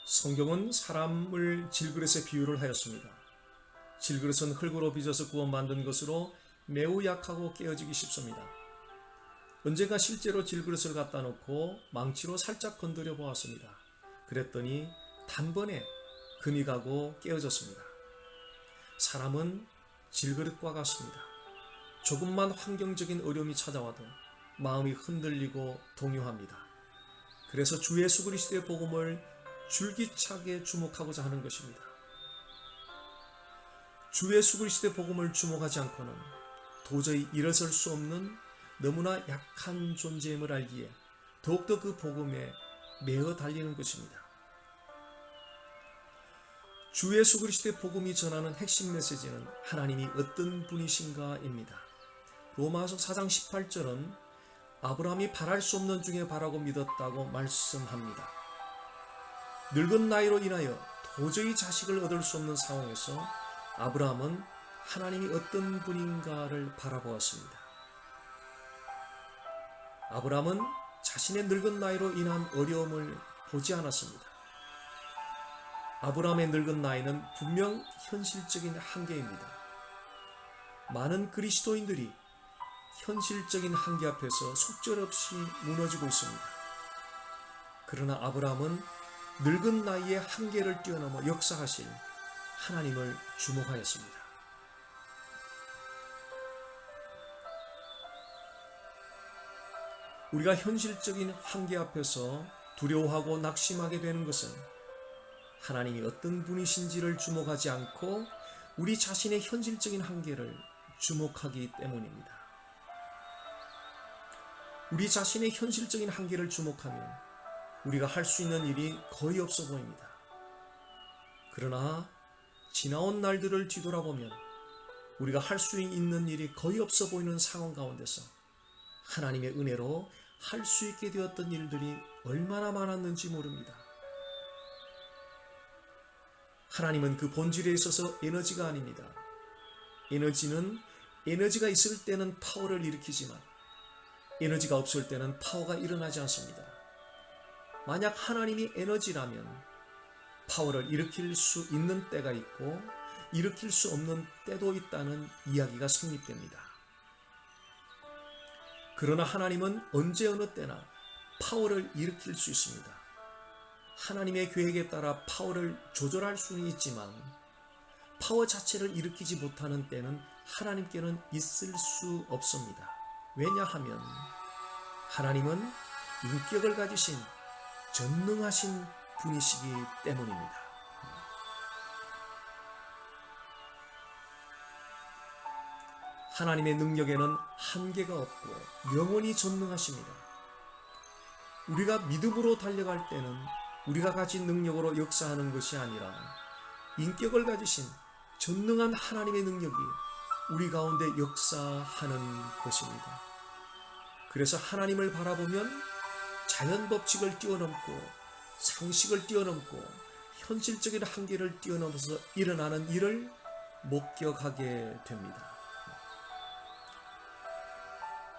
성경은 사람을 질그릇에 비유를 하였습니다. 질그릇은 흙으로 빚어서 구워 만든 것으로 매우 약하고 깨어지기 쉽습니다. 언젠가 실제로 질그릇을 갖다 놓고 망치로 살짝 건드려 보았습니다. 그랬더니 단번에 금이 가고 깨어졌습니다. 사람은 질그릇과 같습니다. 조금만 환경적인 어려움이 찾아와도 마음이 흔들리고 동요합니다. 그래서 주 예수 그리스도의 복음을 줄기차게 주목하고자 하는 것입니다. 주 예수 그리스도의 복음을 주목하지 않고는 도저히 일어설 수 없는 너무나 약한 존재임을 알기에 더욱더 그 복음에 매어 달리는 것입니다. 주 예수 그리스도의 복음이 전하는 핵심 메시지는 하나님이 어떤 분이신가입니다. 로마서 4장 18절은 아브라함이 바랄 수 없는 중에 바라고 믿었다고 말씀합니다. 늙은 나이로 인하여 도저히 자식을 얻을 수 없는 상황에서 아브라함은 하나님이 어떤 분인가를 바라보았습니다. 아브라함은 자신의 늙은 나이로 인한 어려움을 보지 않았습니다. 아브라함의 늙은 나이는 분명 현실적인 한계입니다. 많은 그리스도인들이 현실적인 한계 앞에서 속절없이 무너지고 있습니다. 그러나 아브라함은 늙은 나이의 한계를 뛰어넘어 역사하실 하나님을 주목하였습니다. 우리가 현실적인 한계 앞에서 두려워하고 낙심하게 되는 것은 하나님이 어떤 분이신지를 주목하지 않고 우리 자신의 현실적인 한계를 주목하기 때문입니다. 우리 자신의 현실적인 한계를 주목하면 우리가 할 수 있는 일이 거의 없어 보입니다. 그러나 지나온 날들을 뒤돌아보면 우리가 할 수 있는 일이 거의 없어 보이는 상황 가운데서 하나님의 은혜로 할 수 있게 되었던 일들이 얼마나 많았는지 모릅니다. 하나님은 그 본질에 있어서 에너지가 아닙니다. 에너지는 에너지가 있을 때는 파워를 일으키지만 에너지가 없을 때는 파워가 일어나지 않습니다. 만약 하나님이 에너지라면 파워를 일으킬 수 있는 때가 있고 일으킬 수 없는 때도 있다는 이야기가 성립됩니다. 그러나 하나님은 언제 어느 때나 파워를 일으킬 수 있습니다. 하나님의 계획에 따라 파워를 조절할 수는 있지만 파워 자체를 일으키지 못하는 때는 하나님께는 있을 수 없습니다. 왜냐하면 하나님은 인격을 가지신 전능하신 분이시기 때문입니다. 하나님의 능력에는 한계가 없고 영원히 전능하십니다. 우리가 믿음으로 달려갈 때는 우리가 가진 능력으로 역사하는 것이 아니라 인격을 가지신 전능한 하나님의 능력이 우리 가운데 역사하는 것입니다. 그래서 하나님을 바라보면 자연 법칙을 뛰어넘고 상식을 뛰어넘고 현실적인 한계를 뛰어넘어서 일어나는 일을 목격하게 됩니다.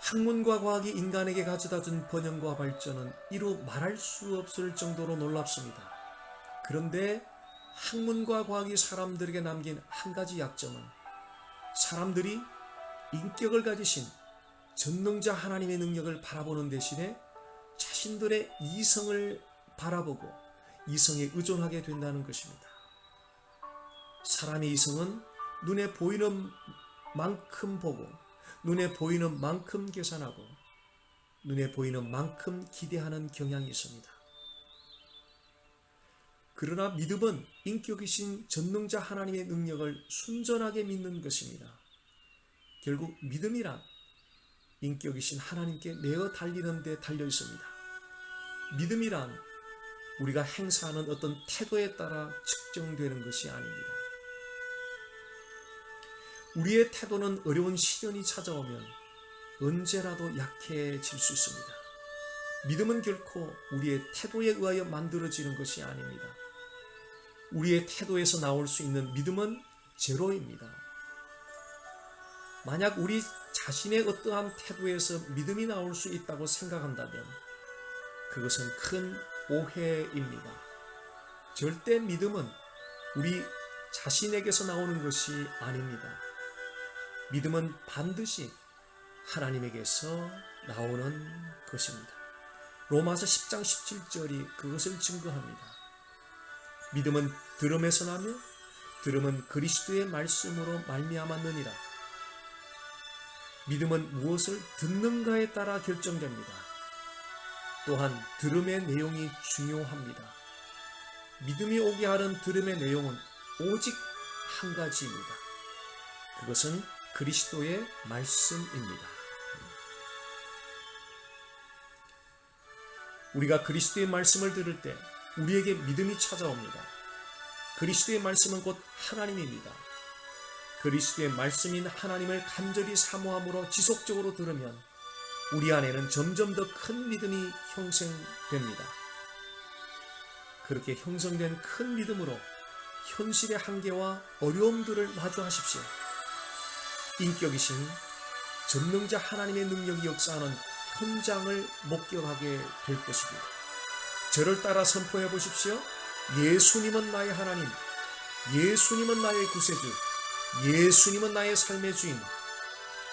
학문과 과학이 인간에게 가져다준 번영과 발전은 이루 말할 수 없을 정도로 놀랍습니다. 그런데 학문과 과학이 사람들에게 남긴 한 가지 약점은 사람들이 인격을 가지신 전능자 하나님의 능력을 바라보는 대신에 자신들의 이성을 바라보고 이성에 의존하게 된다는 것입니다. 사람의 이성은 눈에 보이는 만큼 보고 눈에 보이는 만큼 계산하고 눈에 보이는 만큼 기대하는 경향이 있습니다. 그러나 믿음은 인격이신 전능자 하나님의 능력을 순전하게 믿는 것입니다. 결국 믿음이란 인격이신 하나님께 매어 달리는 데 달려 있습니다. 믿음이란 우리가 행사하는 어떤 태도에 따라 측정되는 것이 아닙니다. 우리의 태도는 어려운 시련이 찾아오면 언제라도 약해질 수 있습니다. 믿음은 결코 우리의 태도에 의하여 만들어지는 것이 아닙니다. 우리의 태도에서 나올 수 있는 믿음은 제로입니다. 만약 우리 자신의 어떠한 태도에서 믿음이 나올 수 있다고 생각한다면 그것은 큰 오해입니다. 절대 믿음은 우리 자신에게서 나오는 것이 아닙니다. 믿음은 반드시 하나님에게서 나오는 것입니다. 로마서 10장 17절이 그것을 증거합니다. 믿음은 들음에서 나며 들음은 그리스도의 말씀으로 말미암았느니라. 믿음은 무엇을 듣는가에 따라 결정됩니다. 또한 들음의 내용이 중요합니다. 믿음이 오게 하는 들음의 내용은 오직 한 가지입니다. 그것은 그리스도의 말씀입니다. 우리가 그리스도의 말씀을 들을 때 우리에게 믿음이 찾아옵니다. 그리스도의 말씀은 곧 하나님입니다. 그리스도의 말씀인 하나님을 간절히 사모함으로 지속적으로 들으면 우리 안에는 점점 더 큰 믿음이 형성됩니다. 그렇게 형성된 큰 믿음으로 현실의 한계와 어려움들을 마주하십시오. 인격이신 전능자 하나님의 능력이 역사하는 현장을 목격하게 될 것입니다. 저를 따라 선포해 보십시오. 예수님은 나의 하나님, 예수님은 나의 구세주, 예수님은 나의 삶의 주인.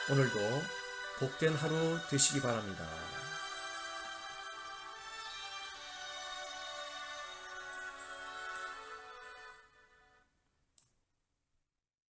오늘도 복된 하루 되시기 바랍니다.